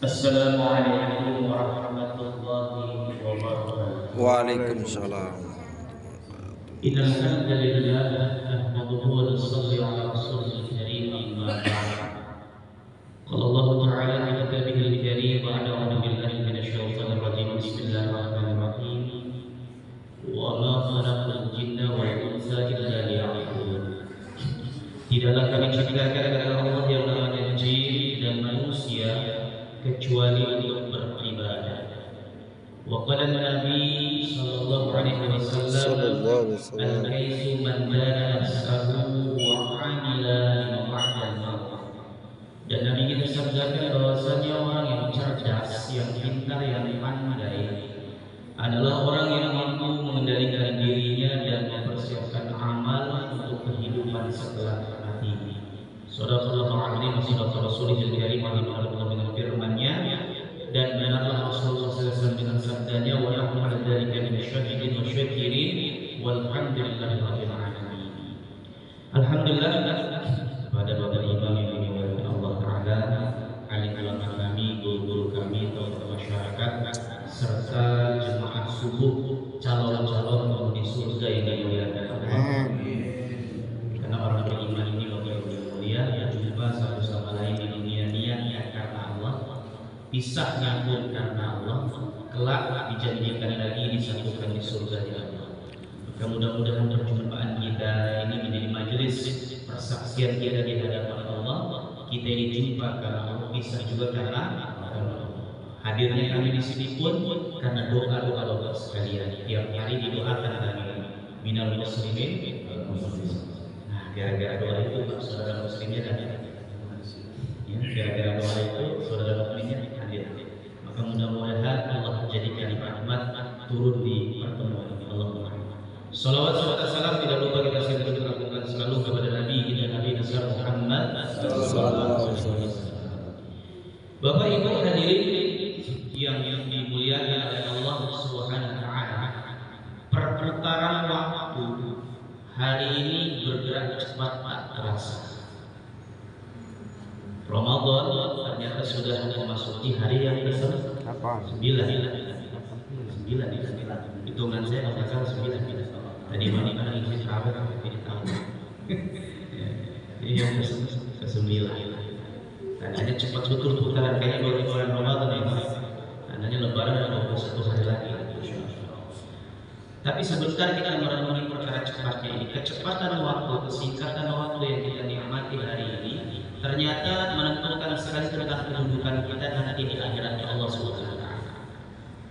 Assalamualaikum warahmatullahi wabarakatuh. Waalaikumsalam. Innal hamdalillah nahmaduhu wa nusalli ala rasulil karim amma ba'd. Qala Allah ta'ala fi kitabihil karim wa a'udzu billahi minasy syaithanir rajim. Bismillahirrahmanirrahim. Wa ma khalaqal jinna wal insa illa liya'budun. Tidaklah kami ciptakan Allah yang namanya jin dan manusia kecuali untuk beribadah. Wa qala Nabi sallallahu alaihi wasallam al-kaisu man dana nafsahu wa 'amila lima ba'dal maut. Dan Nabi kita sabdakan bahwasanya orang yang cerdas, yang pintar, yang pandai adalah orang yang mampu mengendalikan dirinya dan mempersiapkan amal untuk kehidupan setelah mati. Sadaqallahu alaihi wa sadaqah rasulihil karim dengan firman-Nya, dan benarlah Rasulullah SAW dengan sabdanya, wa nahnu 'ala dzalika minasyahidin wa syakirin walhamdulillahi rabbil alamin. Alhamdulillah kepada Bapak Imam yang dimuliakan Allah Taala, alim ulama kami, guru-guru kami, tokoh masyarakat, serta jemaah subuh, calon-calon penghuni surga yang dimuliakan Allah. Karena orang beriman ini Bapak Ibu yang mulia, ya jumpa satu sama lain di dunia niat karena Allah, pisahnya pun karena Allah, kelak dijanjikan lagi disatukan di surga ya Allah. Maka mudah-mudahan perjumpaan kita ini menjadi majelis persaksian kita di hadapan Allah. Kita ini jumpa karena Allah, pisah juga karena Allah. Hadirnya kami di sini pun karena doa-doa Bapak sekalian. Tiap hari didoakan kami minal muslimin. Nah, gara-gara doa itu saudara muslimnya hadir. Ya, gara-gara doa itu saudara muslimnya hadir. Maka mudah-mudahan Allah jadikan rahmat turun di pertemuan ini. Allahumma salawat serta salam tidak lupa kita lakukan selalu kepada Nabi kita, Nabi besar Muhammad sallallahu alaihi wasallam. Bapak Ibu hadirin yang dimuliakan oleh Allah Subhanahu wa taala, perputaran waktu hari ini bergerak cepat tak terasa. Ramadan ternyata sudah memasuki hari yang ke-9. Hitungan saya kalau salah 9. Tadi mana izin rawat tidak tahu. Ini yang ke-9. Tadinya cepat betul putaran kayaknya baru bulan Ramadan ini. Tandanya Lebaran ada 21 hari lagi. Tapi sebentar kita merenungi perkara cepatnya ini, kecepatan waktu, kesingkatan waktu yang kita nikmati hari ini, ternyata menentukan sekali tentang kedudukan kita nanti di akhiratnya Allah Subhanahu wa taala.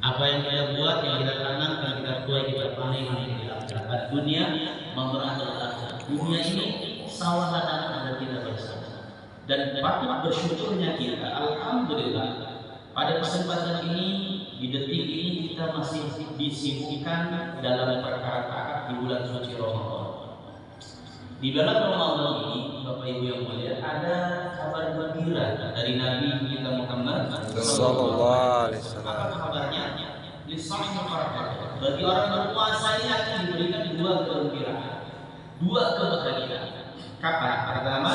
Apa yang kita buat, yang kita tanamkan, kita tuai, kita panen nanti di akhirat. Dunia memberatkan akhirat. Dunia ini sawah ladang ada kita bersama. Dan patut bersyukurnya kita, alhamdulillah, pada kesempatan ini, di detik ini kita masih disibukkan dalam perkara taat di bulan suci Ramadan. Di dalam Ramadan ini, Bapak Ibu yang mulia, ada kabar gembira dari Nabi kita Muhammad sallallahu alaihi wasallam. Apa kabarnya? Lisahih farhah. Bagi orang berpuasa ini akan diberikan dua kegembiraan, dua kebahagiaan. Kapan? Pertama,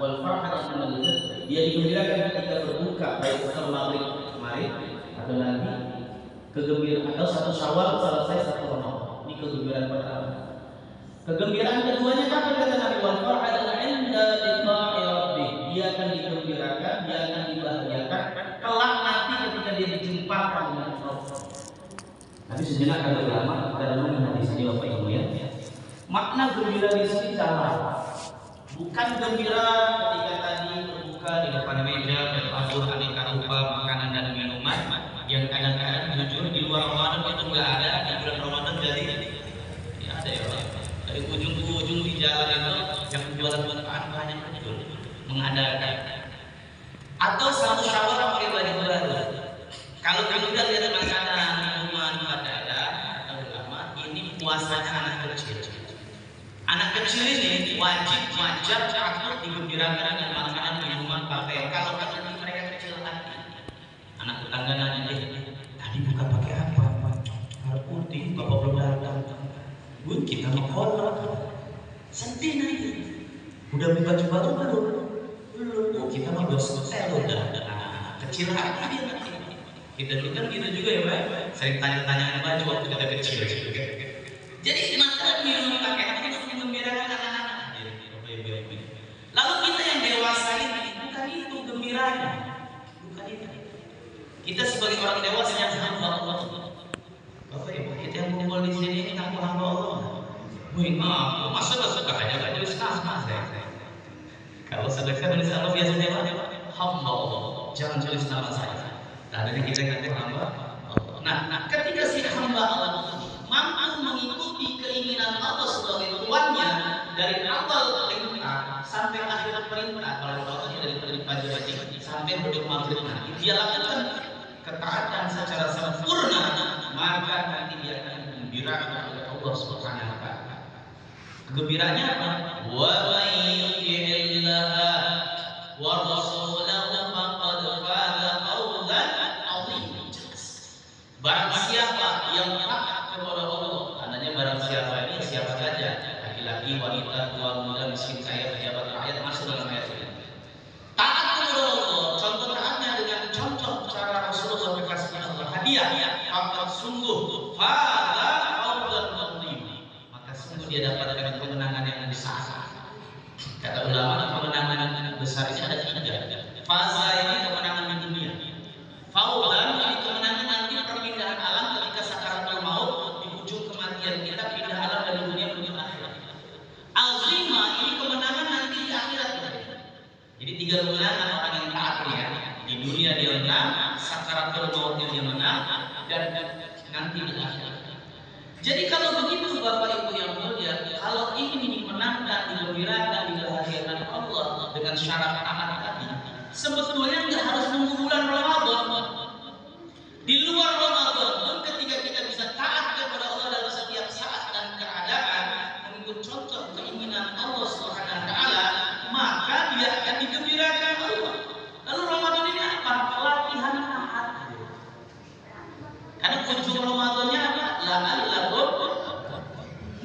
wal farhatu min al-fitr. Dia digembirakan ketika berbuka, baik setelah maghrib kemarin atau nanti, kegembiraan atau satu Syawal selesai satu Ramadan. Ini kegembiraan pertama. Kegembiraan keduanya kapan kata Nabi? Wal farhatu 'inda liqa'i rabbih. Dia akan digembirakan, dia akan dibahagiakan kelak nanti ketika dia dijumpakan dengan Allah. Tapi sejenak kali lama kita renungi hadis ini Bapak Ibu ya. Makna gembira di sini sama. Bukan gembira ketika tadi berbuka di depan meja berpabur aneka rupa makanan dan minuman yang kadang-kadang jujur di luar Ramadan itu nggak ada, di bulan Ramadan jadi ya ada ya Pak. Dari ujung ke ujung di jalan itu yang jualan bahan banyak betul mengadakan. Atau satu Syawal pakai baju baru. Kalau kita lihat makanan minuman ada atau lama, ini puasanya anak kecil. Anak kecil ini wajib patut digembirakan dengan makanan minuman pakaian. Kalau kata mereka kecil hati, anak tetangga nanya tadi buka pakai apa? Air putih, bapak belum datang. Bu, kita mau kolak. Sedih nanti. Udah beli baju baru belum? Oh, kita mau setel udah. kecil aja dia nanti. Kita dulu kan gitu juga ya Pak, sering tanya-tanyaan baju waktu kita kecil. Jadi maka minum pakai itu menggembirakan anak-anak. Lalu kita yang dewasa ini bukan itu gembiranya, bukan itu. Kita sebagai orang dewasa yang hamba Allah. Bapak Ibu kita yang kumpul di sini ini kamu hamba Allah. Wih, masa suka aja gak tulis nama saya. Kalau sedekah tulis nama biasanya apa? Hamba Allah. Jangan tulis nama saya. Tadinya kita ngaku hamba Allah. Nah, ketika si hamba Allah mampu mengikuti keinginan Allah sebagai tuannya dari awal perintah sampai akhir perintah, kalau Allah dari pagi sampai belum maghrib nanti dia lakukan ketaatan secara sempurna, maka nanti dia akan digembirakan oleh Allah Subhanahu wa taala. Kegembiraannya apa? Wa may yuti'illah wa rasulahu faqad faza fawzan 'azima. Barang siapa yang taat kepada Allah, tandanya barang siapa ini siapa saja, laki-laki, wanita, tua, muda, miskin, kaya, pejabat, rakyat masuk dalam ayat ini. Taat kepada Allah, contoh taatnya dengan contoh cara Rasulullah berkasih Allah hadiah, maka sungguh faza fawzan 'azima. Maka sungguh dia dapatkan kemenangan yang besar. Kata ulama, kemenangan yang besar ini ada 3. Faza ini kemenangan di dunia. Fawzan ini kemenangan nanti perpindahan alam ketika sakaratul maut, di ujung kematian kita pindah alam dari dunia menuju akhirat. Azima ini kemenangan nanti di akhirat. Jadi 3 kemenangan orang yang taat ya. Di dunia dia menang, sakaratul maut dia menang, dan nanti di akhirat. Jadi kalau begitu Bapak Ibu yang mulia, kalau ingin dimenangkan, digembirakan, dibahagiakan Allah dengan syarat taat tadi, sebetulnya nggak harus nunggu bulan Ramadan. Di luar Ramadan pun ketika kita bisa taat kepada Allah dalam setiap saat dan keadaan, mengikut contoh keinginan Allah Subhanahu wa taala, maka dia akan digembirakan Allah. Lalu Ramadan ini apa? Latihan taat. Karena ujung Ramadannya apa? La'allakum,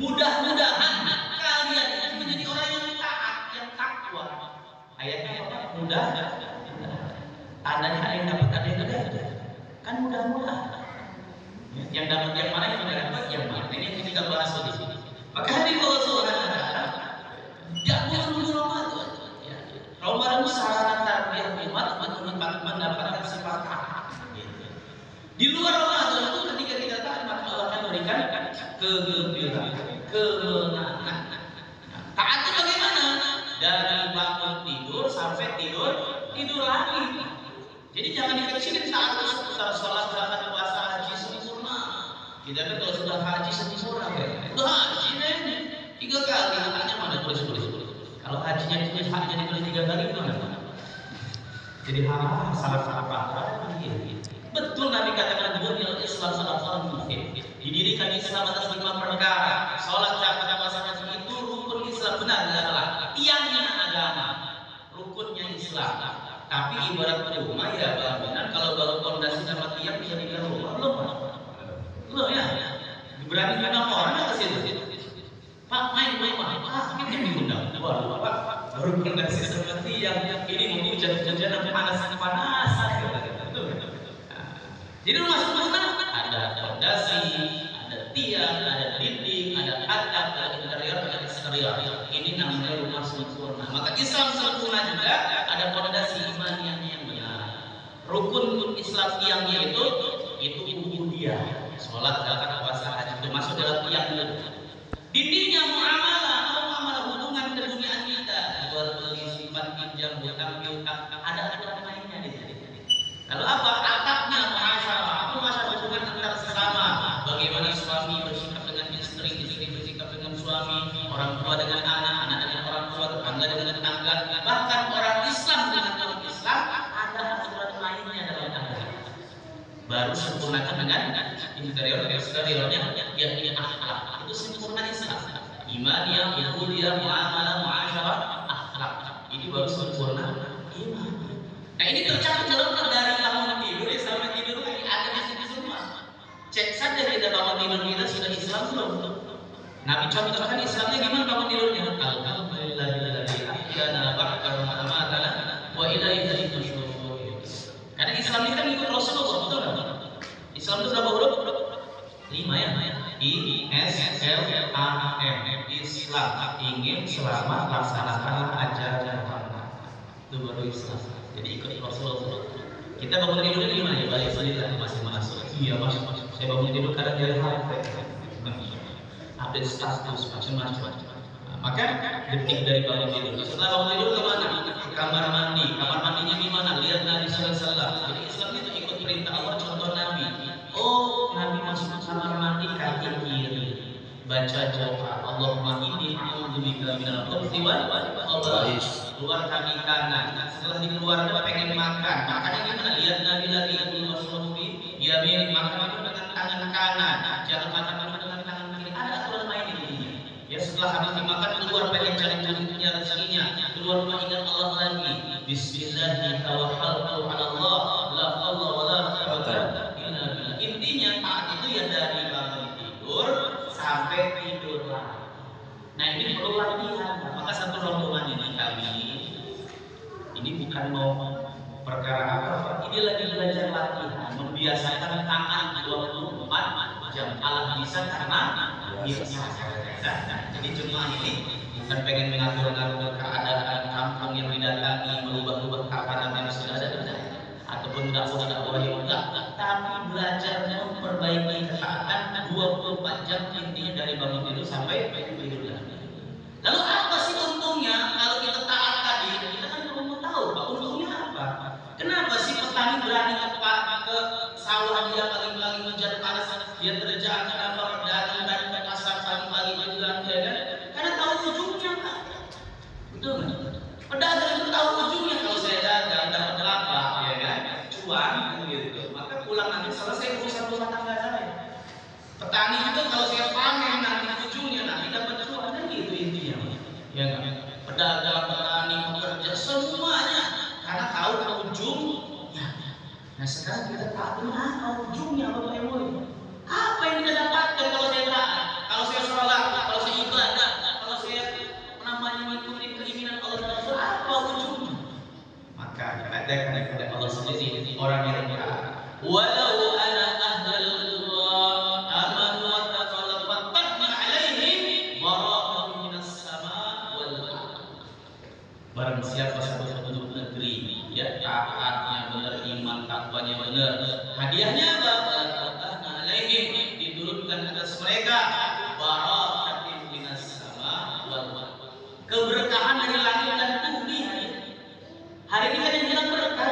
mudah-mudahan kalian itu menjadi orang yang taat, yang takwa. Ayatnya apa? Mudah. Tandanya ada yang dapat, ada yang tidak. Kan mudah-mudahan. Yang dapat yang mana, yang tidak dapat yang mana. Ini yang kita bahas di sini. Maka hadirin Allah Subhanahu wa taala, jangan menunggu Ramadan. Ramadan itu sarana tarbiyah umat untuk mendapatkan sifat taat. Di luar Ramadan itu ketika kita taat, maka Allah akan berikan kegembiraan, kemenangan. Taat itu bagaimana? Dari bangun tidur sampai tidur lagi. Jadi jangan dikecilin taat itu seputar sholat, zakat, puasa, haji sempurna. Kita kan kalau sudah haji sempurna, itu haji nih 3 kali, haknya mana tulis. Kalau hajinya ditulis, haknya ditulis 3 kali itu mana? Jadi salah paham. Betul Nabi katakan dunia Islam salah mungkin. Didirikan Islam atas 5 perkara. Salat, zakat, puasa, haji itu rukun Islam, benar adalah tiangnya agama, rukunnya Islam. Tapi ibarat rumah ya benar, kalau baru fondasi sama tiang bisa dibilang rumah belum ya. Berani kadang orang ke situ. Pak main rumah, kita diundang. Waduh Pak, baru fondasi sama tiang, ini mau hujan-hujan panas. Jadi rumah sempurna ada fondasi, ada tiang, ada dinding, ada atap, ada interior, ada eksterior. Ini namanya rumah sempurna. Maka Islam sempurna juga ada fondasi imannya yang benar. Rukun Islam tiangnya itu ubudiyah. Sholat, zakat, puasa, haji itu masuk dalam tiang itu. Dindingnya muamalah hubungan keduniaan kita. Jual beli, simpan, pinjam, hutang, piutang, ada aturan lainnya di sini. Lalu apa? Atapnya masyarakat hubungan antar sesama. Bagaimana suami bersikap dengan istri bersikap dengan suami, orang tua dengan anak dengan orang tua, tetangga dengan tetangga. Bahkan orang Islam dengan orang Islam ada aturan lainnya dalam agama. Baru sempurnakan dengan interior dan eksteriornya, yakni akhlak. Itu sempurna Islam. Imaniyah, yahudiyah, muamalah, akhlak. Ini baru sempurna iman. Nah ini tercakup dalam dari bangun tidur ya, sampai tidur lagi ada di sini semua. Cek saja kita bangun tidur kita sudah Islam belum? Nabi contohkan Islamnya gimana bangun tidurnya? Alhamdulillahilladzi ahyana ba'da ma amatana wa ilaihi nusyur. Karena Islam ini kan ikut Rasulullah, betul kan? Islam itu berapa huruf? 5 ya. I-S-L-A-M. Islam, ingin selamat laksanakanlah ajaran Allah. Itu baru Islam. Jadi ikut Rasulullah. Kita bangun tidur gimana ya? Balik lah masih masuk. Iya mas. Saya bangun tidur kadang dari HP. Update status macam-macam. Maka detik dari bangun tidur. Setelah bangun tidur kemana? Ke kamar mandi. Kamar mandinya di mana? Lihat Nabi Sallallahu Alaihi Wasallam. Jadi Islam itu ikut perintah Allah, contoh Nabi. Oh, Nabi masuk ke kamar mandi kaki kiri. Baca doa. Allahumma inni a'udzubika minal khubuthi wal khaba'is. Keluar kaki kanan. Setelah dikeluarkan pengen makan. Makannya gimana? Lihat Nabi lagi ya mirip makan itu dengan tangan kanan. Jangan makan dengan tangan kiri. Ada aturan lain ini. Ya setelah habis dimakan keluar pengen cari punya rezekinya. Keluar ingat Allah lagi. Bismillah tawakkaltu 'ala Allah. La haula wala quwwata illa billah. Intinya taat itu ya dari bangun tidur sampai tidur lagi. Nah ini perlu latihan. Maka satu rombongan ini kami ini bukan mau perkara apa, ini lagi belajar latihan, membiasakan tangan 24 jam. Allah bisa karena biasa. Jadi cuma ini bukan pengen mengatur-ngatur keadaan kampung yang didatangi, merubah-rubah keadaan yang sudah ada, ataupun dakwah yang enggak, tapi belajar memperbaiki keadaan 24 jam intinya dari bangun tidur sampai tidur lagi. Lalu apa sih untungnya kalau kita taat tadi? Kita kan perlu tahu Pak, untungnya apa? Kenapa sih petani berani ke sawah dia pagi-pagi hujan panas, dia terjang kenapa datang dari ke pasar pagi-pagi juga ya kan? Karena tahu ujungnya Pak. Betul nggak? Pedagang itu tahu ujungnya, kalau saya dagang dapat berapa ya kan? Cuan gitu. Maka pulang nanti selesai urusan rumah tangga saya. Petani juga kalau saya panen nanti ujungnya nanti dapat cuan kan gitu intinya. Ya kan? Pedagang, petani, pekerja semuanya karena tahu ujungnya. Nah sekarang kita tahu apa ujungnya Bapak Ibu. Apa yang kita dapatkan kalau saya taat, kalau saya sholat, kalau saya ibadah, kalau saya namanya mengikuti keinginan Allah dan Rasul, apa ujungnya? Maka katakan kepada Allah sendiri orang yang taat. Walau ana ahlul qura amanu wa taqaw fatahna alaihim barakatun minas sama wal ardh. Barang siapa satu penduduk negeri ya taatnya benar, iman takwanya benar, hadiahnya apa? Fatahna alaihim, diturunkan atas mereka barakatun minas sama wal ardh. Keberkahan dari langit dan bumi hari ini kan yang bilang berkah.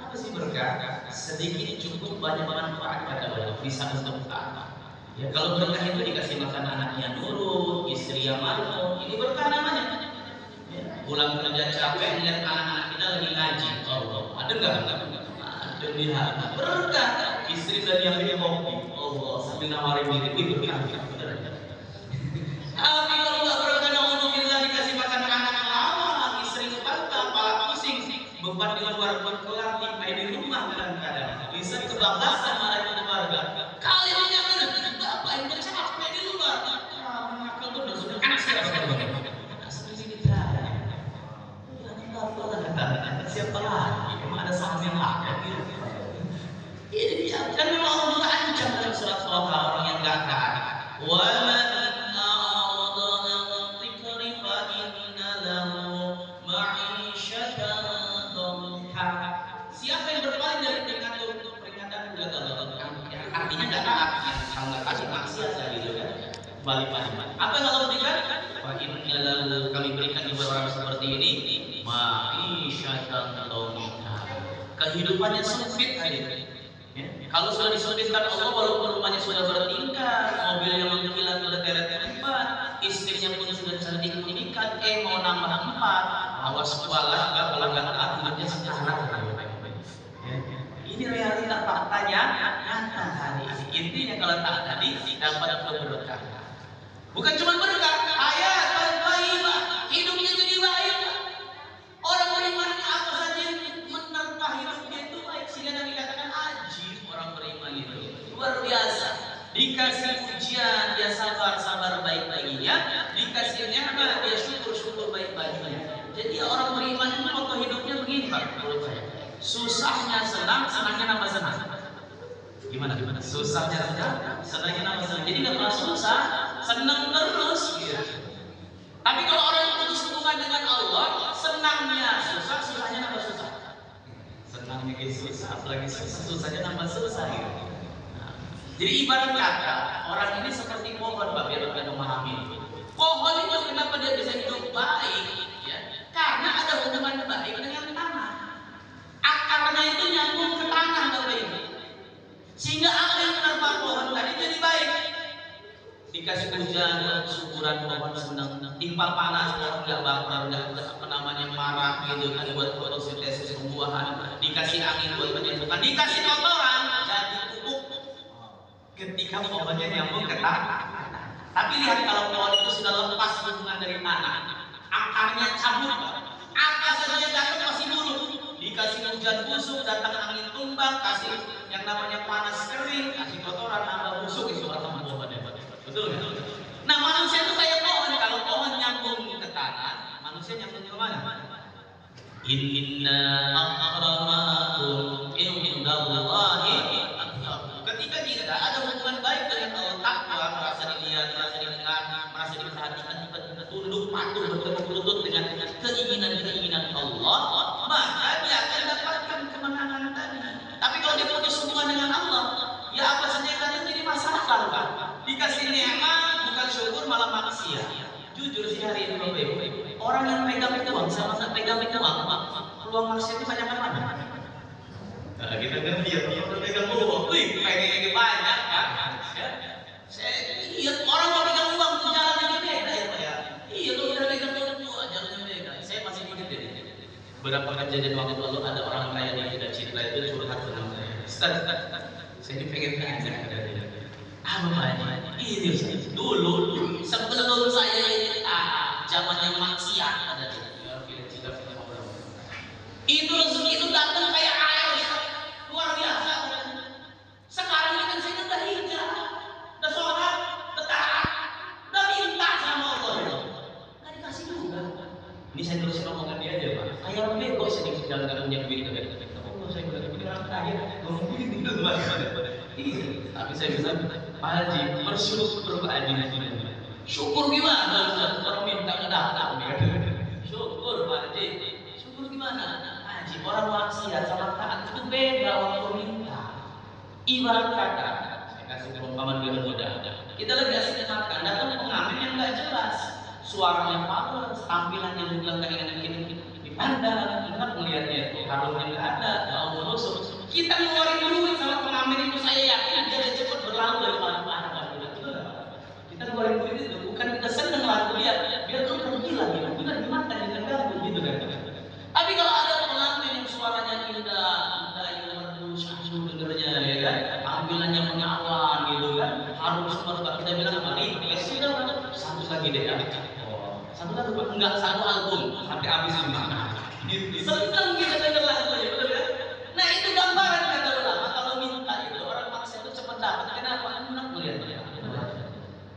Apa sih berkah? Sedikit cukup banyak manfaat kata beliau, bisa untuk taat. Ya, kalau berkah itu dikasih makan anaknya nurut, istri yang makmur, ini berkah namanya. Ya, pulang kerja capek lihat anak-anak kita lagi ngaji, Allah ada nggak? Ada lihat berkah. Istri dan yang minum kopi, Allah sambil nawarin diri itu berkah. Tapi kalau nggak berkah, alhamdulillah dikasih makan anak lama, istri kepala kepala pusing, beban di luar berkelar, timpai di rumah kadang-kadang bisa kebablasan malah di keluarga. Kalian yang benar, bapak yang bercapek di luar, mengakal benar sudah anak siapa bapak? Asli kita, siapa lagi? Emang ada saham yang lain? Ini dia. Dan memang Allah juga ancam dalam surat Taha orang yang nggak taat. Siapa yang berpaling dari peringatan artinya nggak taat, kalau nggak taat maksiat gitu kan, balik pada apa yang Allah berikan? Lalu kami berikan kepada orang seperti ini ma'isyatan dhanka, kehidupannya sempit aja. Ya. Kalau sudah disempitkan Allah, walaupun rumahnya sudah bertingkat, mobil yang mengkilat berteret-teret, istrinya pun sudah cantik meningkat, mau nambah 4, awas kualat kalau nggak taat hidupnya sekarang. Ini realita faktanya nyata hari ini. Intinya kalau taat tadi dapat keberkahan. Bukan cuma berkah, hayat thayyibah, hidupnya jadi baik. Orang beriman apa saja yang menerpa hidupnya itu baik, sehingga Nabi katakan ajib orang beriman itu luar biasa. Dikasih ujian dia sabar baik-baiknya, dikasih nikmat dia syukur baik-baiknya. Jadi orang beriman itu moto hidupnya begini Pak, menurut saya. Susahnya senang, senangnya nambah senang. Gimana? Susahnya senang, senangnya nambah senang. Jadi nggak pernah susah, senang terus. Gitu. Tapi kalau orang yang putus hubungan dengan Allah, senangnya susah, susahnya nambah susah. Senangnya susah, apalagi susah, susahnya nambah susah. Gitu. Nah, jadi ibarat kata orang ini seperti pohon, Pak, biar kita memahami. Pohon itu kenapa dia bisa hidup baik? Ya, karena ada hubungan baik dengan tanah. Akarnya itu nyambung ke tanah, Bapak Ibu. Sehingga apa yang menerpa pohon tadi jadi baik. Dikasih hujan, suburan pohon senang. Timpal panas, pohon nggak bakar, nggak apa namanya marah gitu kan, buat fotosintesis pembuahan. Dikasih angin buat penyembuhan, dikasih kotoran jadi pupuk. Ketika pohonnya nyambung ke tanah. Tapi lihat kalau pohon itu sudah lepas hubungan dari tanah, akarnya cabut, apa saja datang masih buruk. Dikasih hujan busuk, datang angin tumbang, kasih yang namanya panas kering, kasih kotoran, nambah busuk, itu batang pohonnya. Betul kan? Nah, manusia itu kayak pohon. Kalau pohon nyambung ke tanah, manusia nyambung ke mana? Inna akramakum indallahi atqakum. Ketika kita ada hubungan baik dengan Allah, takwa, merasa dilihat, merasa didengar, merasa diperhatikan, kita tunduk patuh bertepuk lutut dengan keinginan Allah, maka dia akan dapatkan kemenangan tadi. Tapi kalau dia putus hubungan dengan Allah, ya apa saja yang ada jadi masalah, Pak. Dikasih nikmat bukan syukur malah maksiat. Jujur sih hari ini Bapak Ibu, orang yang pegang uang sama nggak pegang uang, peluang maksiatnya banyak mana? Nah, kita kan dia pegang uang, wih pengen banyak kan? Saya lihat orang mau pegang uang tuh jalannya beda ya Pak ya. Iya kalau udah pegang uang tuh jalannya beda. Saya masih ingat deh. Beberapa kejadian waktu lalu ada orang kaya di Citra itu curhat dengan saya. Ustaz, saya ini pengen tanya dari apa Pak? Ini Ustaz, dulu sebelum saya ini zamannya maksiat ada di itu rezeki itu datang kayak air luar biasa. Sekarang ini kan saya udah hijrah, udah sholat, udah taat, udah minta sama Allah, nggak dikasih juga. Ini saya terus ngomongan dia aja Pak. Kayak orang bego sedikit jalan kan punya duit kan. Oh saya udah punya orang kaya, ngomong begini dulu Pak. Iya, tapi saya bilang Pak Haji bersyukur Pak Haji. Syukur gimana? Orang minta ngedatang. Syukur Pak Haji. Syukur gimana? Haji orang maksiat sama taat itu beda waktu minta. Ibarat kata, saya kasih perumpamaan biar mudah. Kita lagi asik makan, datang pengamen yang nggak jelas, suaranya fals, tampilannya juga nggak enak dipandang, kita melihatnya itu harumnya nggak ada, bau menusuk. Kita ngeluarin duit sama pengamen itu, saya yakin dia cepat berlalu dari mana-mana. Kita ngeluarin duit itu bukan kita seneng lagu dia, biar tuh pergi lagi, kita dimakan dengan ganggu gitu kan. Tapi kalau ada pengamen yang suaranya indah yang merdu, syahdu dengernya ya kan, tampilannya menawan gitu kan, harum semua kita bilang apa nih? Sudah satu lagi deh ya. Satu lagi enggak satu album sampai habis gimana? Seneng kita denger lagu ya, betul kan? Nah itu gambaran kata ulama kalau minta itu orang maksa itu cepat dapat. Kenapa? Enak melihatnya.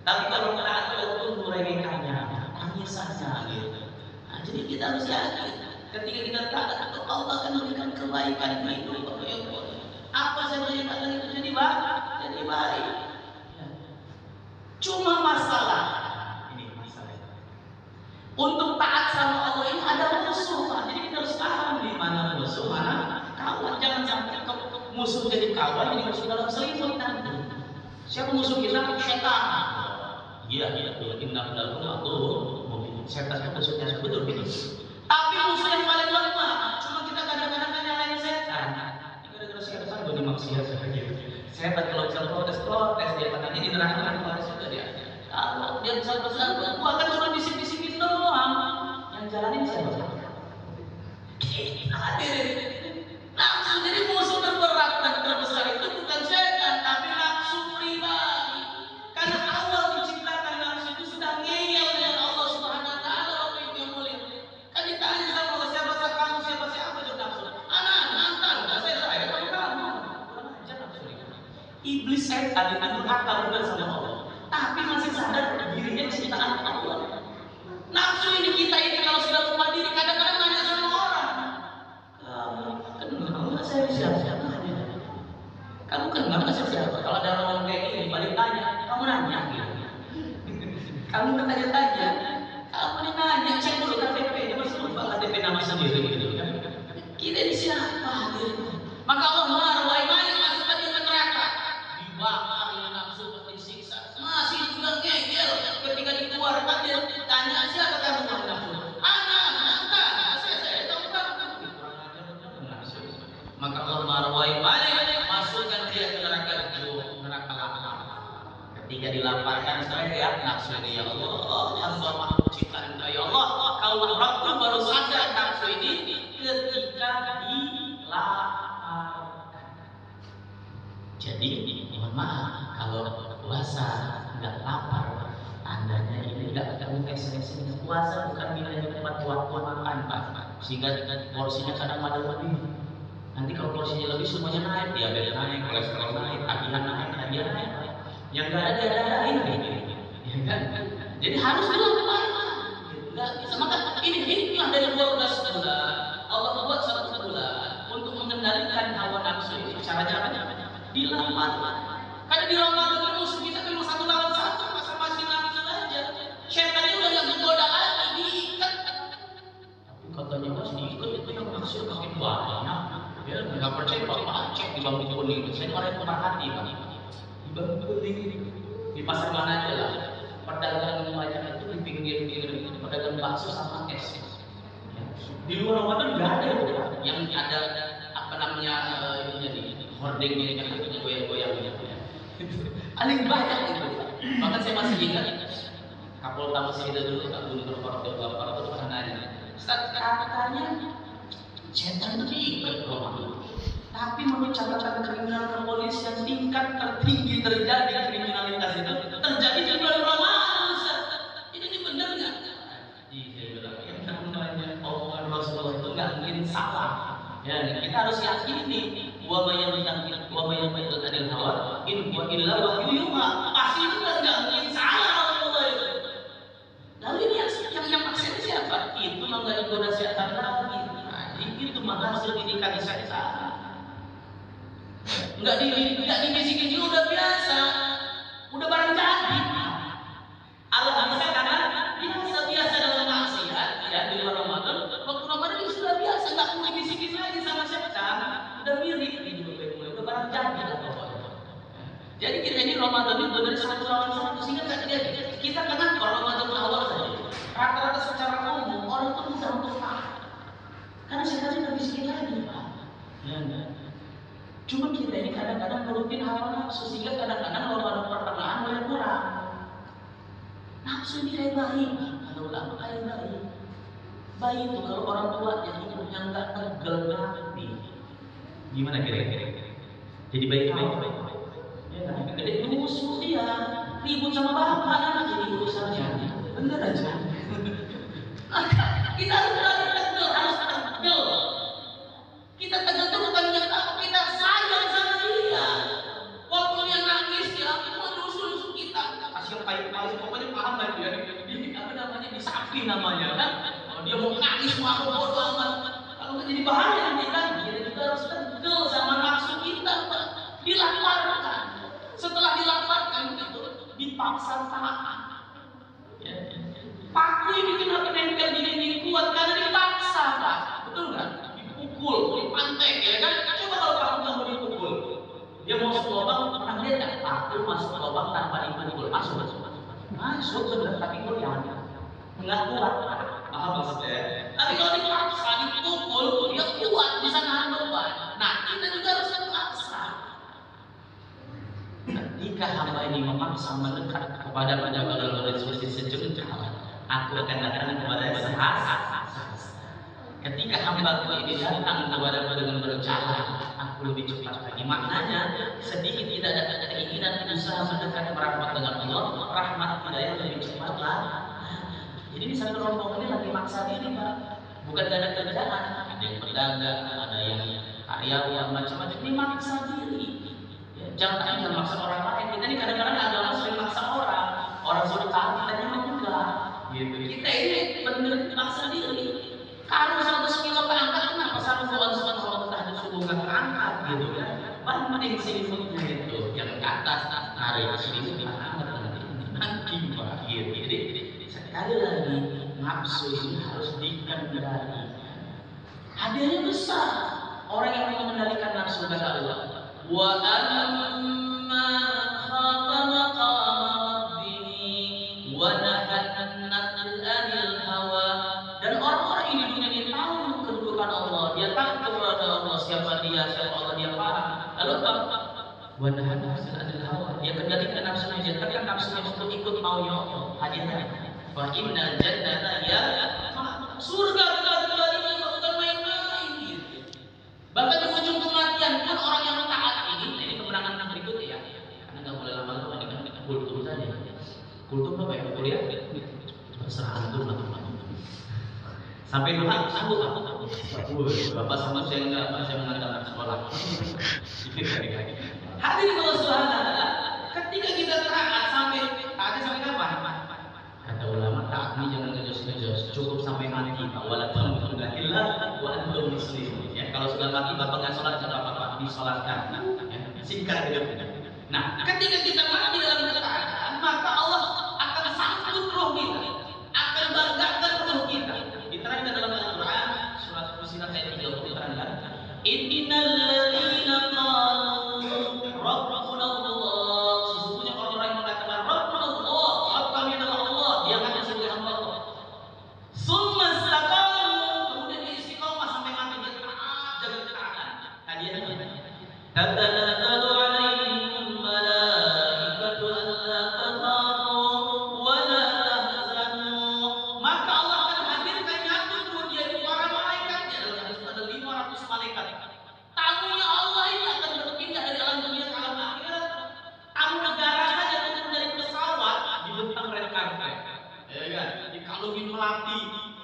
Tapi kalau taat itu meremehkannya, tangisannya gitu. Nah, jadi kita harus yakin ketika kita taat itu Allah akan memberikan kebaikan hidup. Apa saja yang kata itu jadi baik. Cuma masalah ini untuk taat sama Allah ini ada musuh, Pak. Jadi kita harus paham di mana musuh, mana kawan. Jangan sampai musuh jadi kawan, jadi musuh dalam selimut nanti. Siapa musuh kita? Setan. Iya, inna lahu aduwwun. Setan itu musuhnya betul betul. Tapi musuh yang paling lemah, cuma kita kadang-kadang nyalain setan. Gara-gara setan gue dimaksiat saja. Setan kalau bisa protes dia nanti di neraka protes juga dia. Kalau dia bisa pesan, gua akan cuma bisik-bisikin doang. Yang jalanin siapa? Kita hadirin. Nafsu jadi musuh terberat dan terbesar itu bukan setan, tapi nafsu pribadi. Karena Allah menciptakan nafsu itu sudah ngeyel dengan Allah Subhanahu Wa Taala waktu itu yang mulia. Kan ditanya sama Allah siapa kamu, siapa itu nafsu. Anak, mantan, saya kamu. Kurang ajar nafsu itu. Iblis setan itu akal bukan sama Allah. Tapi masih sadar dirinya ciptaan Allah. Nafsu ini kita ini kalau sudah lupa diri kadang-kadang nanya sama orang, kamu kenal Kamu kenal nggak siapa? Kalau ada orang kayak gini, balik tanya, kamu nanya gitu. Kamu tanya-tanya, kamu nanya, cek dulu KTP, dia masih lupa KTP nama sendiri gitu kan? Kita ini siapa? Gitu. Maka Allah marah, wahai Malik, masukkan dia ke neraka. Dibakar, ya nafsu, disiksa. Masih juga ngeyel. Ketika dikeluarkan dia tanya, siapa kamu wahai nafsu? Anak, saya tahu kamu. Maka Allah marah, wahai Malik, masukkan dia ke neraka lapar. Ketika dilaparkan saya nafsu ini, ya Allah, hamba makhluk ciptaan ya Allah, kalau Rabbku baru sadar nafsu ini ketika dilaparkan. Jadi mohon maaf kalau puasa nggak lapar, tandanya ini nggak ketemu esensinya. Puasa bukan nilai tempat waktu makan Pak, sehingga porsinya kadang ada lebih. Nanti kalau porsinya lebih semuanya naik, diabetes naik, kolesterol naik, tagihan naik, hadiah naik. Yang nggak ada diadain gitu, ya kan? Jadi harus dilakukan. Nggak bisa. Maka ini hikmah dari 12 bulan. Allah buat 1 bulan untuk mengendalikan hawa nafsu ini. Caranya apa? Dilakukan. Karena di Ramadan itu musuh kita cuma 1 lawan 1, masing-masing nafsu aja. Syaitannya udah nggak menggoda lagi, diikat. Tapi katanya pas diikat itu yang nafsu makin banyak. Ya nggak percaya Pak, cek di bambu kuning. Saya orang yang pemerhati Pak. Di bambu kuning di pasar mana aja lah. Pedagang banyak itu di pinggir-pinggir, pedagang bakso sama es. Ya. Di luar Ramadan nggak ada itu Pak. Yang ada apa namanya ini hordengnya yang goyang-goyang gitu ya. Paling banyak itu. Bahkan saya masih ingat Kapolda masih ada dulu Pak Gubernur Papua itu pernah nanya. Ustaz katanya setan itu diikat Ramadan. Tapi menurut catatan kriminal kepolisian tingkat tertinggi terjadi kriminalitas itu terjadi di bulan Ramadan. Ini benar nggak? Iya bilang yang namanya omongan Rasulullah itu nggak mungkin salah. Ya kita harus yakini wa may yantiqu anil hawa in huwa illa wahyu yuha. Pasti itu nggak mungkin salah Rasulullah itu. Lalu ini yang maksudnya siapa? Itu nggak digoda setan lagi. Itu maka hasil didikan setan. Enggak dibisikin juga udah biasa. Udah barang jadi. Allah bisa karena biasa dalam maksiat ya di luar Ramadan. Waktu Ramadan itu sudah biasa, enggak perlu dibisikin lagi sama setan. Udah mirip gitu udah barang jadi lah pokoknya. Jadi kita ini Ramadan itu dari 1 lawan 1 sehingga terjadi. Kita kenal kalau Ramadan awal saja. Rata-rata secara umum orang itu mudah untuk taat. Karena setan nggak bisikin lagi Pak. Ya enggak. Cuma kita ini kadang-kadang merutin hawa nafsu sehingga kadang-kadang kalau ada pertengahan mulai kurang. Nafsu ini kayak bayi, ada ulama kayak bayi. Bayi itu kalau orang tua yang ibunya nggak tegel nanti, gimana kira-kira? Jadi bayi itu baik. Ya kan? Gede musuh dia, ribut sama bapak kan jadi urusannya. Bener aja. Kita harus tegel, harus tegel. Kita tegel itu bukan kita sayang sama dia. Waktu dia nangis dia menusuk kita. Kasih pahit-pahit pokoknya paham kan dia. Ini apa namanya disapi namanya kan. Kalau dia mau nangis mau aku bodo amat. Kalau nggak jadi bahaya nanti kan. Kita juga harus tegel sama nafsu kita Pak. Dilaparkan. Setelah dilaparkan itu dipaksa taat. Ya. Paku ini kenapa nempel di dinding kuat karena dipaksa Pak. Betul nggak? Dipukul, dipantek ya kan? Coba kalau kamu nggak mau dipukul, dia mau masuk lubang, pernah lihat nggak? Paku masuk lubang tanpa dipukul, masuk, benar, tapi goyang, nggak kuat, paham maksudnya? Tapi kalau dipaksa, dipukul, dia kuat, bisa nahan beban. Nah, kita juga harus dipaksa. Ketika hamba ini memaksa mendekat kepada pada diskusi sejengkal, aku akan datang kepada sehasa. Ketika hambaku ini datang kepada dengan berjalan, aku lebih cepat lagi. Maknanya sedikit tidak ada keinginan usaha mendekat merapat dengan Allah, rahmat hidayah lebih cepat lah. Jadi di satu rombongan ini lagi maksa diri Pak, bukan ada kerjaan, ada yang berdagang, ada yang karyawan macam-macam, ini maksa diri. Ya, jangan maksa orang lain. Kita ini kadang-kadang agama sering maksa orang suruh taat kita memang juga. Gitu. Kita ini benar maksa diri. Kalau 100 kilo keangkat, kenapa 1 bulan sholat tahajud subuh nggak keangkat gitu kan? Banding selimutnya itu yang ke atas, narik selimut nanti berakhir. Jadi sekali lagi nafsu ini harus dikendalikan. Hadiahnya besar. Orang yang mengendalikan nafsu kata Allah. Wa amma khafa maqama rabbih wa nahan nafsa 'anil hawa. Dan orang-orang ini dunia dia tahu kedudukan Allah, dia tahu kepada Allah siapa dia, siapa Allah, dia paham. Lalu apa? Wa nahan nafsa 'anil hawa. Dia kendalikan nafsunya, dia tekan nafsunya untuk ikut maunya Allah. Hadiahnya. Wa innal jannata ya surga ini bukan main-main gitu. Bahkan di ujung kematian pun orang yang taat ini kemenangan yang berikutnya ya. Karena nggak boleh lama-lama ini kan kultum saja. Kultum apa ya? Kuliah? Terserah antum lah. Sampai doa sanggup Bapak sama saya enggak, saya mengadakan sekolah. Hadirin Allah Subhanahu wa taala, ketika kita taat sampai kapan? Kata ulama taat ini jangan ngejos-ngejos, cukup sampai mati. Wala tamutunna illa wa antum muslimun. Ya, kalau sudah mati Bapak enggak salat enggak apa-apa, disalatkan. Ya, singkat hidupnya. Nah, ketika kita mati dalam ketaatan, maka Allah akan sambut roh kita, akan banggakan roh kita. Diterangkan dalam Al-Qur'an surat Fussilat ayat 30 diterangkan, innal ladzina qalu rabbuna Allah. Sesungguhnya orang-orang yang mengatakan rabbuna Allah, Rabb kami adalah Allah, dia akan disebut hamba Allah. Summa istaqamu, kemudian dia istiqomah sampai mati dia taat jaga ketaatan. Hadiahnya tatanazzalu alaihim malaikatu alla takhafu wa la tahzanu. Maka Allah akan hadirkan nyatu tuh dia di para malaikatnya. Dalam hadis ada 500 malaikat. Tamunya Allah ini akan berpindah dari alam dunia ke alam akhirat. Tamu negara saja turun dari pesawat dibentang red carpet. Ya kan? Dikalungin melati,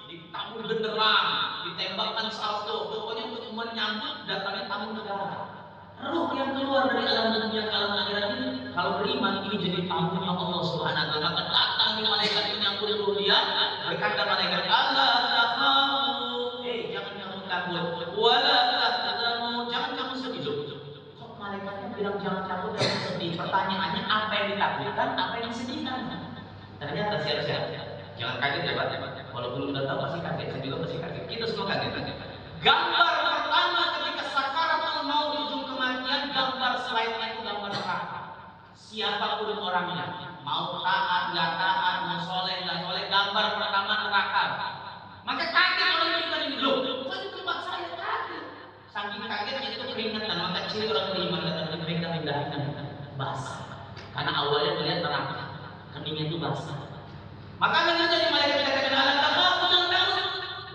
ditabur benderang, ditembakkan salto. Pokoknya untuk menyambut datangnya tamu negara. Ruh yang keluar dari alam dunia ke alam akhirat ini, kalau beriman ini jadi tamunya Allah Subhanahu wa taala. Maka datang di malaikat menyambut ruh dia, berkata malaikat, Allah takhafu, jangan kamu takut, wala tahzanu, jangan kamu sedih. Kok malaikatnya bilang jangan takut dan sedih? Pertanyaannya apa yang ditakutkan, apa yang disedihkan? Ternyata siap-siap. Jangan kaget ya Pak. Walaupun udah tahu pasti kaget, saya juga pasti kaget. Kita semua kaget. Gambar pertama ketika sakaratul maut di ujung kematian, gambar slide-nya itu gambar neraka. Siapapun orangnya, mau taat, nggak taat, mau soleh, nggak soleh, gambar pertama neraka. Maka kaget orang beriman ini loh. Kok itu tempat saya kaget? Saking kagetnya itu keringetan, maka ciri orang beriman kata mereka pindahkan basah. Karena awalnya melihat neraka, keningnya itu basah. Maka dengan jadi malaikat katakan Allah takhafu jangan takut,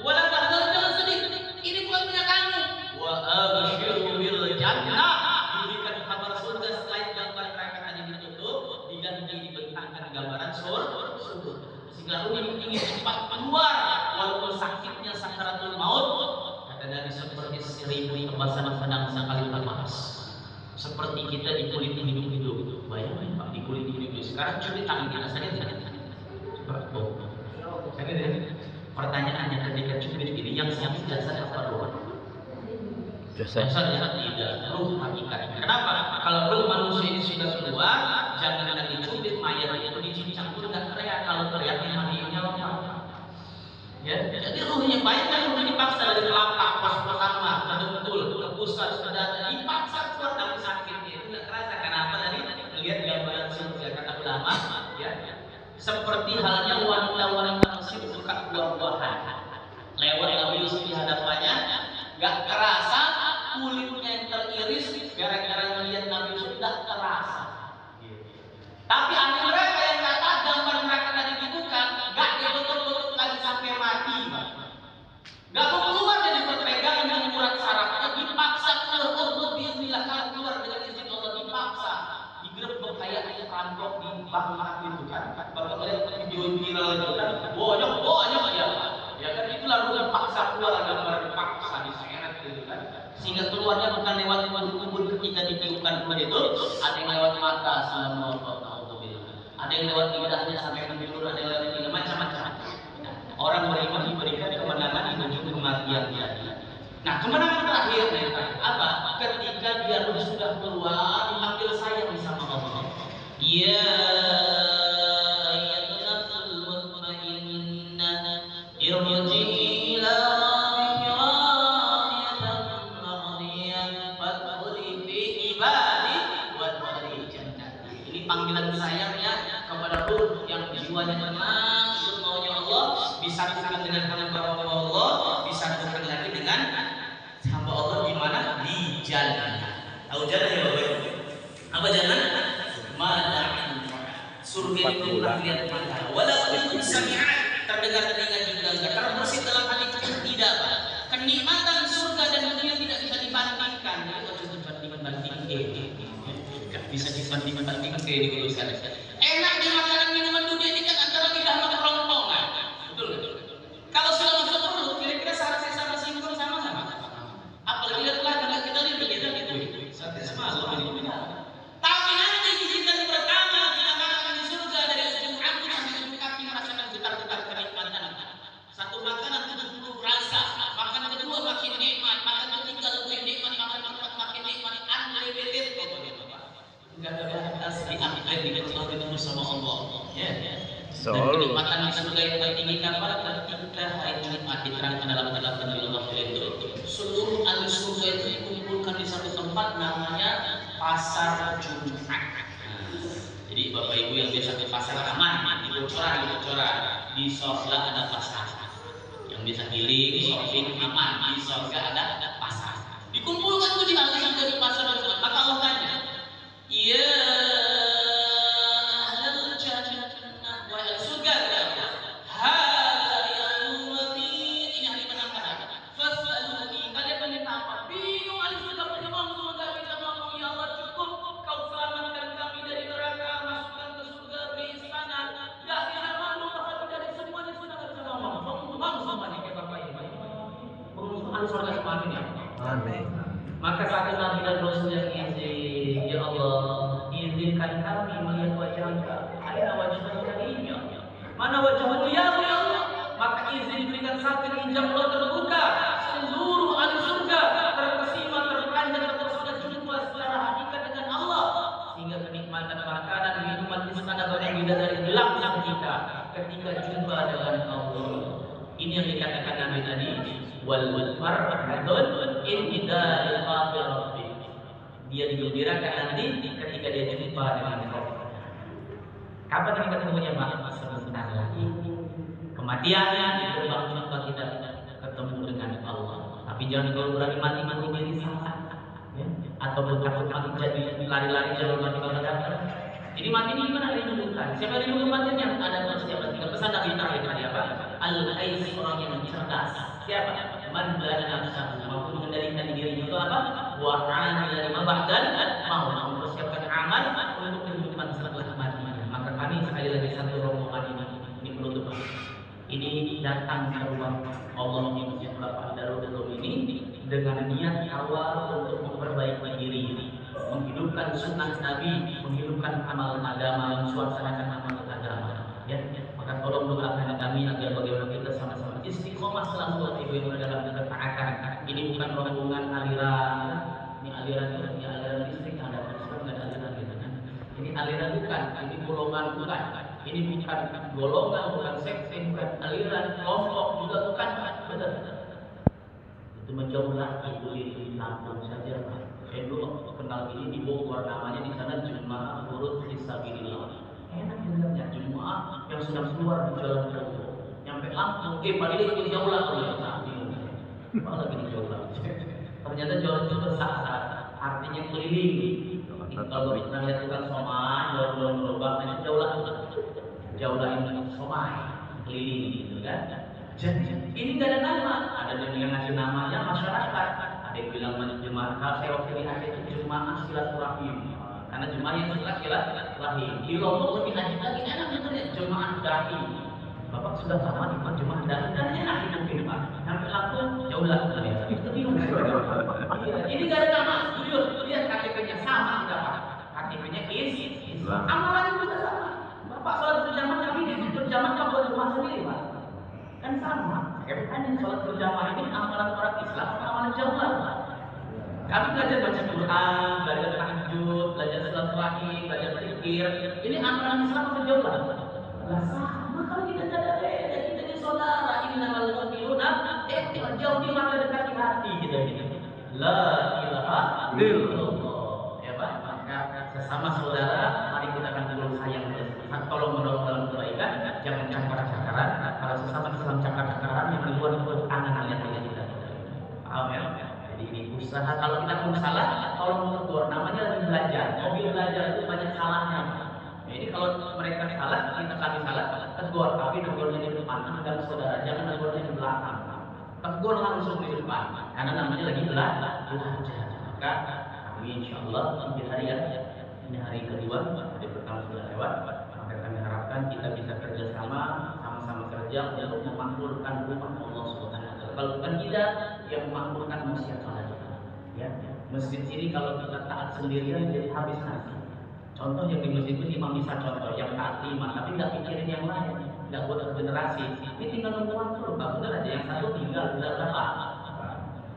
wala tahzan jangan sedih. Ini bukan punya kamu. Wa abshiru bil jannah. Diberikan kabar surga selain gambar neraka tadi ditutup, diganti dibentangkan gambaran surga. Sehingga ruh yang ingin cepat keluar walaupun sakitnya sakaratul maut. Kata Nabi seperti 1000 tebasan pedang sekali terbatas. Seperti kita dikuliti hidup-hidup. Bayangin Pak, dikuliti hidup-hidup. Sekarang curi tangan kita saja tidak. Pertanyaannya ketika cubit ini yang siap jasad apa roh? Jasad tidak, roh hakikatnya. Kenapa? Kalau roh manusia ini sudah keluar, jangan lagi cubit mayat itu dicincang pun nggak teriak. Kalau teriak yang matinya lama. Ya, jadi ruhnya bayangkan ruh dipaksa dari telapak pas pertama, betul ke pusat sudah dipaksa keluar dari sakitnya itu nggak terasa. Kenapa tadi lihat gambaran surga kata ulama, ya. Seperti halnya wanita-wanita Mesir suka buah-buahan. Lewat Nabi Yusuf di hadapannya, gak terasa kulitnya yang teriris gara-gara melihat Nabi Yusuf gak terasa. Tapi ada mereka yang kata gambar mereka tadi dibuka, gak ditutup-tutup lagi sampai mati. Gak mau keluar dari perpegangan dengan urat sarafnya, dipaksa keluar. Bismillah kalau keluar dengan izin Allah dipaksa. Digerebek kayak perampok di bangka itu kan. Bapak melihat video viral itu kan, banyak ya kan itulah ruh paksa keluar gambar dipaksa diseret gitu kan. Sehingga keluarnya bukan lewat kubur ketika ditiupkan keluar itu, ada yang lewat mata selama ada yang lewat lidahnya sampai menjulur, ada yang lewat telinga, macam-macam. Nah, orang beriman diberikan kemenangan di ujung kematian. Nah, kemenangan terakhir apa? ketika dia sudah keluar dipanggil sayang sama Allah. Ya ayyuhan nafsul mutmainnah irji'i ila rabbiki radiyatan mardiyah fadkhuli fi ibadi wadkhuli jannati. Ini panggilan sayangnya kepada ruh yang jiwanya tenang, maunya Allah, disatukan dengan hamba Allah, disatukan lagi dengan hamba Allah di mana? Di jannah. Tahu jannah ya Bapak Ibu? Apa jannah? Mada'an. Surga itu terlihat mata. Walaupun sami'at, terdengar telinga juga enggak, terbersih dalam hati tidak, Pak. Kenikmatan surga dan dunia tidak bisa dibandingkan. Tidak bisa dibandingkan di urusan. Enak di makanan minuman dunia ini kan antara lidah sama kerongkongan. Betul nggak? Kalau sudah masuk perut, kira-kira seharusnya sama singkong sama-sama. Apalagi lihat lagi kita lihat begitu. Sate semalam ini. Tapi nanti di season pertama kita makan di surga dari ujung rambut sampai ujung kaki merasakan getar-getar kenikmatan. Satu makanan 70 rasa, makan kedua makin nikmat, makan ketiga lebih nikmat, makan keempat makin nikmat, unlimited pokoknya Bapak. Enggak ada batas di upgrade di kecuali itu sama Allah. Ya. Dan kenikmatan di surga yang tertinggi apa? Ketika hari Jumat diterangkan dalam Allah itu, seluruh ahli surga itu dikumpulkan di satu tempat namanya pasar Jumat. Jadi Bapak Ibu yang biasa ke pasar aman, di bocoran, di sorga ada pasar. Yang biasa healing, shopping aman, di sorga ada pasar. Dikumpulkan tuh di ahli surga di pasar Jumat. Maka Allah tanya, ya ahlal jannah, wahai surga kalian, hadza yaumati, ini hari penambahan. Fas'aluni, kalian meminta apa? Bingung ahli surga punya semoga kita ngomong ya Allah cukup, kau selamatkan kami dari neraka, masukkan ke surga istana. Gak bisa malu, maka dari semuanya sudah gak bisa ngomong. Ngomong semuanya kayak Bapak Ibu. Ahli surga semuanya. Amin. Maka satu Nabi dan Rasul yang izin, ya Allah, izinkan kami melihat wajah-Nya. Aina wajah karimnya? Mana wajah muliamu ya Allah? Maka izin berikan satu hijab Allah terbuka. Seluruh ahli surga terkesima, terpanjang, terpesona jumpa secara hakikat dengan Allah. Sehingga kenikmatan makanan, minuman istana berbeda dari gelap seketika ketika jumpa dengan Allah. Ini yang dikatakan Nabi tadi. Wal farhadun indal rabbi. Dia digembirakan nanti ketika dia jumpa dengan Allah. Kapan kita ketemunya Pak? Sebentar lagi. Kematiannya itu jumpa kita ketemu dengan Allah. Tapi jangan kalau berani mati diri salah, ya? Ataupun takut mati jadi lari-lari jalur mati bakal. Jadi mati ini gimana didudukan? Siapa yang didudukan matinya? Ada manusia mati. Pesan Nabi terakhir tadi apa? Al-Ais, orang yang cerdas. Siapa? Man bala nafsahu, mampu mengendalikan dirinya itu apa? Wa amila lima ba'dal maut, mempersiapkan amal untuk kehidupan setelah mati. Maka kami sekali lagi satu rombongan ini penutup. Ini datang ke rumah Allah di Masjid Bapak Darul ini dengan niat awal untuk memperbaiki diri, menghidupkan sunnah Nabi, menghidupkan amal agama, mensuasanakan amal agama. Ya, maka tolong doakan kami agar bagaimana kita sama-sama istiqomah selalu Ibu dalam ketaatan. Ini bukan rombongan aliran, ini aliran listrik ada, bukan aliran gitu kan. Ini aliran bukan, ini golongan bukan. Ini bukan golongan, bukan sekte, bukan aliran, kelompok juga bukan. Betul. Itu menjauhlah itu di Lampung saja. Saya dulu kenal ini di Bogor, namanya di sana Jemaah Urut Fisabilillah. Enak dengarnya Jemaah yang sedang keluar di jalan Bogor. Nyampe Lampung, padahal itu jauh lah malah lagi jauh lah. Ternyata jalan itu bersahara, artinya keliling. Kalau kita lihat tukang somai, jalan lubang, itu jauh lah ini somai, keliling gitu kan. Jadi ini gak ada nama, ada yang ngasih namanya masyarakat, ada yang bilang jemaah. Kalau saya waktu di Aceh itu jemaah silaturahim, karena jemaah yang silaturahim. Di Lombok lebih lanjut lagi enak sebenarnya jemaah dahi. Bapak sudah lama di jemaah dahi dan enak itu mungkin Pak. Sampai Lampung jauh lah ternyata. Itu bingung. Ini gak ada nama, jujur lihat KTP-nya sama kita Pak. KTP-nya Islam. Amalan juga sama. Bapak sholat berjamaah kami di berjamaah kamu rumah sendiri Pak. Kan sama. Kan sholat berjamaah ini amalan orang Islam atau amalan jauh Pak. Kami belajar baca Quran, belajar tahajud, belajar silaturahmi, belajar zikir. Ini amalan Islam atau jauh lah? Lah sama kalau kita tidak ada beda, kita ini saudara. Innamal mu'minuna jauh di mata dekat di hati kita ini. La ilaha illallah. Ya Pak, maka sesama saudara, mari kita akan tolong sayang tolong menolong dalam kebaikan, jangan cakar-cakaran. Kalau sesama Islam cakar-cakaran, yang di luar itu tangan yang kita. Paham ya? Jadi ini usaha. Kalau kita pun salah, tolong menegur. Namanya lagi belajar. Mobil belajar itu banyak salahnya. Jadi kalau mereka salah, kita kami salah, tegur. Tapi tegurnya di depan, anda saudara, jangan tegurnya di belakang. Tegur langsung di depan, karena namanya lagi belajar. Maka kami insya Allah di hari ini hari kedua, hari pertama sudah lewat. Maka kami harapkan kita bisa kerjasama, sama-sama kerja untuk memakmurkan rumah Allah Subhanahu Wa Taala. Kalau bukan kita yang memakmurkan, mau siapa lagi? Ya, masjid ini kalau kita taat sendirian jadi habis nasi. Contoh yang di masjid itu Imam Isa contoh yang taat 5, tapi nggak pikirin yang lain, nggak buat generasi. Ini tinggal nunggu waktu, Pak. Bener aja. Yang satu tinggal sudah berapa?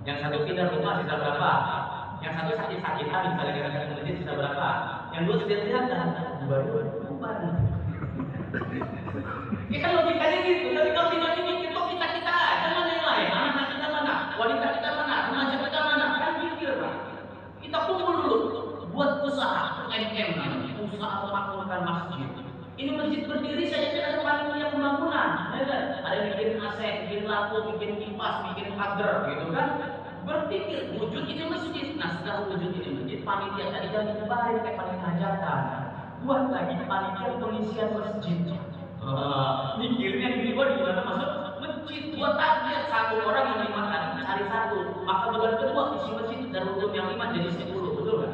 Yang satu pindah rumah sudah berapa? Yang satu sakit-sakitan misalnya gara-gara ke masjid sudah berapa? Yang dua sendirian dan dua-dua bubar. Ya kan logikanya gitu. Tapi kalau tinggal ini kita aja mana yang lain? Anak kita mana? Wanita kita mana? Remaja kita mana? Kan pikir Pak. Kita kumpul dulu. Buat usaha usaha memakmurkan masjid. Ini masjid berdiri saja tidak ada panitia pembangunan, ya kan? Ada yang bikin AC, bikin lampu, bikin kipas, bikin pagar, gitu kan? Berpikir wujud ini masjid. Nah setelah wujud ini masjid, panitia tadi jangan dibarin kayak panitia hajatan. Buat lagi panitia pengisian masjid. Mikirnya di luar gimana masuk masjid? Buat target satu orang yang 5 tadi cari satu, maka bulan kedua isi masjid dari rukun yang 5 jadi 10, betul kan?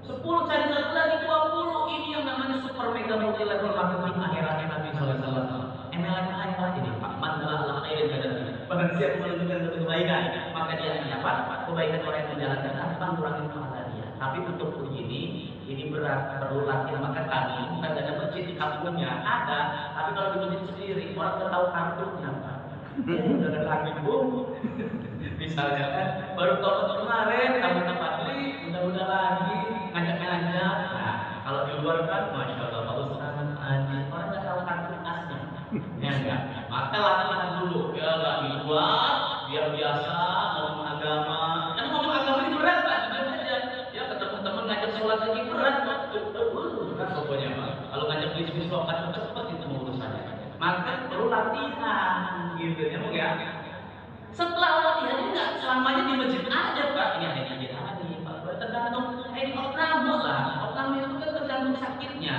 10 cari satu lagi 20. Ini yang namanya super mega multi level marketing akhiratnya Nabi SAW. MLM akhirat ini Pak, mandalah Allah khairin kadang. Bahkan siap menunjukkan kebaikan, maka dia hanya dapat kebaikan orang yang menjalankan tanpa mengurangi pahala dia. Tapi untuk begini, ini berat, perlu latihan. Maka kami bukan ada masjid di kampungnya, ada. Tapi kalau di masjid sendiri, orang tidak tahu kartunya Pak. Udah ada lagi misalnya kan, baru tahun kemarin kamu tempat beli, udah lagi ngajak-ngajak. Nah, kalau di luar kan, masya Allah, Pak Ustaz, orang nggak tahu kartu asnya, ya enggak. Maka latihan dulu, ya nggak di luar, biar biasa ngomong agama. Kan ngomong agama ini berat Pak, aja. Ya ketemu teman ngajak sholat lagi berat Pak, berat pokoknya Pak. Kalau ngajak bisnis sholat cepat itu urusannya. Maka perlu latihan, gitu ya. Setelah latihan ini nggak selamanya di masjid aja Pak. Ini hanya di hari Pak. Tergantung ini opname lah. Opname itu kan tergantung sakitnya.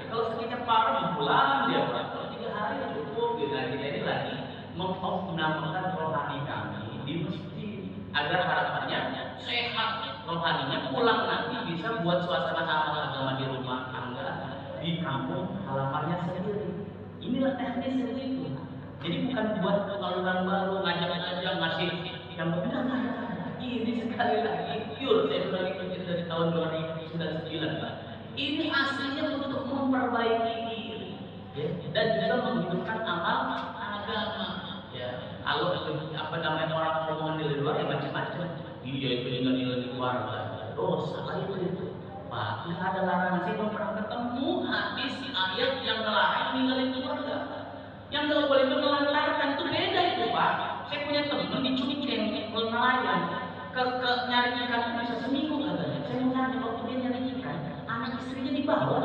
Kalau sakitnya parah pulang dia Pak. Kalau 3 hari cukup. Kita ini lagi mengopnamekan rohani kami di masjid agar harapannya sehat rohaninya, pulang nanti bisa buat suasana amal agama di rumah tangga, di kampung halamannya sendiri. Inilah teknis itu. Jadi bukan buat pengaluran baru, ngajak-ngajak ngasih yang benar. Ini sekali lagi pure, saya sudah ikutin dari tahun 2009 Pak. Ini aslinya untuk memperbaiki diri, ya, dan juga menghidupkan amal agama. Ya, kalau apa namanya orang ngomong di luar ya macam-macam. Iya itu nilai-nilai di keluarga, dosa lah itu. Pak, tidak ada larangan. Saya belum pernah ketemu hadis ayat yang melarang ninggalin keluarga. Yang kalau boleh itu melantarkan itu beda itu Pak. Saya punya teman di Cungkeng, nelayan, ke nyari ikan itu bisa seminggu katanya. Saya mau nanya waktu dia nyari ikan, anak istrinya dibawa.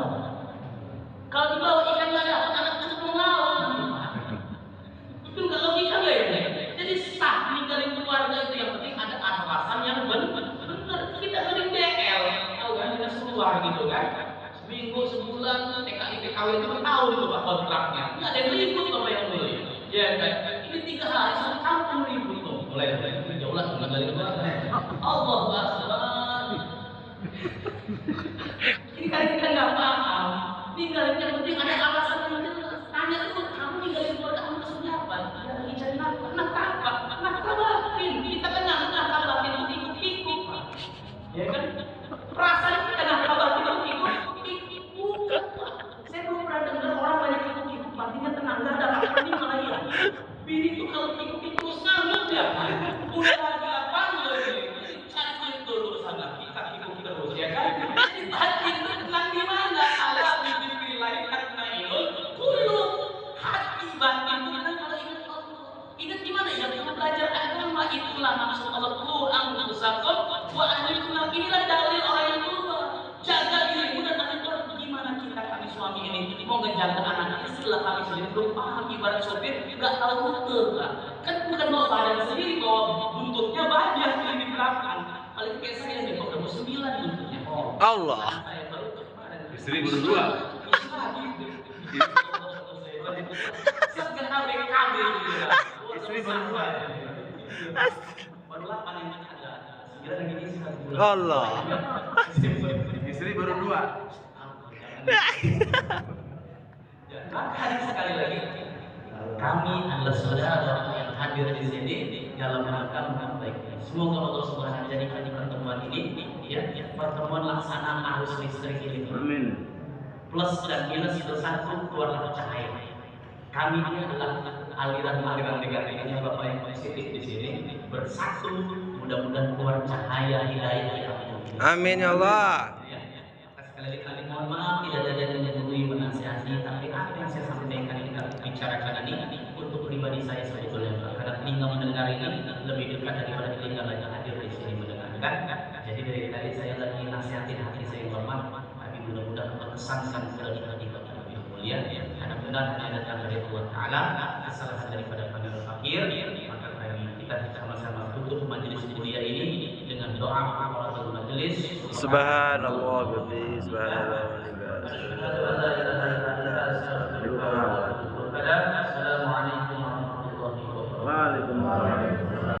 Kalau dibawa ikan nggak dapat, anak cukup melawan. Itu nggak logika nggak ya? Jadi sah ninggalin keluarga itu yang penting ada alasan yang benar. Kita sering DL, tahu kan kita keluar gitu kan. Seminggu, sebulan, TKI, TKW itu tahu itu Pak kontraknya. Nggak ada yang ribut Bapak yang beli. Ya kan? Ini 3 hari, 1 kampung ribut tuh. Mulai jauh lah, dari keluarga. Allah Akbar. Ini kan kita nggak paham. Ninggalin yang penting ada alasan yang jelas. Tanya itu, kamu ninggalin keluarga kamu maksudnya apa? Ya lagi cari nafkah. Nafkah apa? Nafkah batin. Kita kan nafkah batin itu ikut-ikut Pak. Ya kan? Perasaan kita nafkah batin itu ikut. Saya belum pernah dengar orang banyak ikut-ikut, batinnya tenang, nggak ada apa-apa nih malah ya. Bini itu kalau ikut-ikut terus ngamuk ya, udah lagi apa lagi? Cari duit dulu urusan jaga anak istri lah kami sendiri belum paham ibarat sopir nggak tahu rute kan bukan bawa badan sendiri bawa buntutnya banyak yang di belakang paling kayak saya nih kok udah 9 buntutnya Allah. saya baru kemarin Istri berdua. setengah BKB gitu ya Istri berdua. baru 8 yang ada 9 lagi isi 1 bulan Allah. Istri baru 2. Maka sekali lagi kami adalah saudara yang hadir di sini dalam rangka baik. Semoga Allah Subhanahu wa taala di pertemuan ini ya pertemuan laksanaan arus listrik ini. Amin. Plus dan minus bersatu keluarlah cahaya. Kami ini adalah aliran-aliran negatifnya Bapak yang positif di sini bersatu mudah-mudahan keluar cahaya hidayah ya Allah. Amin ya Allah. Sekali lagi mohon maaf tidak ada yang menyetujui menasihati tapi apa yang saya sampaikan ini kami bicarakan ini untuk pribadi saya sebetulnya karena telinga mendengar ini lebih dekat daripada telinga lagi hadir di sini mendengarkan. Jadi dari tadi saya lagi nasihatin hati saya hormat tapi mudah-mudahan berkesankan ke hati Bapak yang mulia karena benar hanya datang dari Allah Taala kesalahan daripada panggil fakir maka kita sama-sama tutup majelis mulia ini dengan doa kafaratul majelis. Subhanallah, subhanallah. Asyhadu an la ilaha illallah